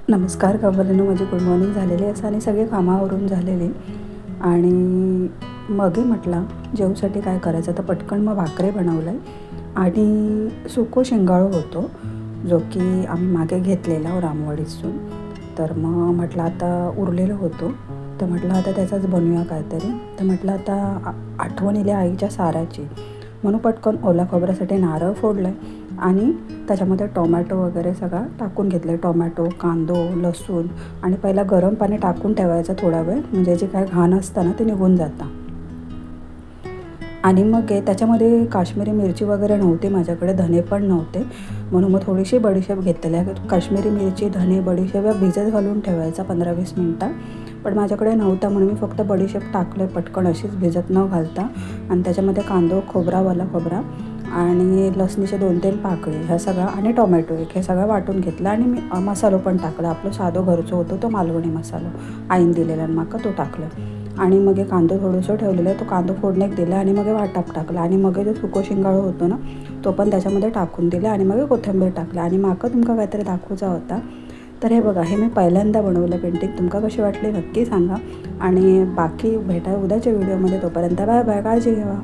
नमस्कार गव्हालीनो, माझी good morning झालेली असं आणि सगळे कामावरून झालेली आणि मग म्हटलं जेवसाठी काय करायचं तर पटकन मग भाकरी बनवलं आणि सुको शेंगाळू होतो जो की आम्ही मागे घेतलेला रामवाडीतून. तर मग म्हटलं आता उरलेलं होतो तर म्हटलं आता त्याचाच बनवूया काहीतरी. तर म्हटलं आता आठवण इली आईच्या साराची म्हणून पटकन ओला खोबऱ्यासाठी नारळ फोडलं आणि त्याच्यामध्ये टोमॅटो वगैरे सगळं टाकून घेतलं. टोमॅटो, कांदो, लसूण आणि पहिला गरम पाणी टाकून ठेवायचं थोडा वेळ, म्हणजे जे काय घाण असतं ना ते निघून जातं. आणि मग त्याच्यामध्ये काश्मीरी मिरची वगैरे नव्हती माझ्याकडे, धने पण नव्हते, म्हणून मग थोडीशी बडीशेप घेतलेली. काश्मीरी मिरची, धने, बडीशेप भिजत घालून ठेवायचा 15-20 मिनटं, पण माझ्याकडे नव्हता म्हणून मी फक्त बडीशेप टाकले पटकन अशीच भिजत न घालता. आणि त्याच्यामध्ये कांदो, खोबरा आणि लसणीचे 2-3 पाकळे ह्या सगळं आणि टोमॅटो एक हे सगळं वाटून घेतलं. आणि मी मसालो पण टाकला, आपलं साधं घरचं होतं तो मालवणी मसालो आईन दिलेला माका तो टाकलं. आणि मग कांदो थोडंसं ठेवलेलं आहे, तो कांदो फोडण्यात दिला आणि मग वाटाप टाकला आणि मग जो सुको शिंगाळू होतो ना तो पण त्याच्यामध्ये टाकून दिला आणि मग कोथिंबीर टाकला. आणि माका तुमका काहीतरी दाखवायचा होता. तर हे बघा, हे मी पहिल्यांदा बनवलं पेंटिंग. तुमका कशी वाटली नक्की सांगा आणि बाकी भेटाय उद्याच्या व्हिडिओमध्ये. तोपर्यंत बाय बाय, काळजी घ्या.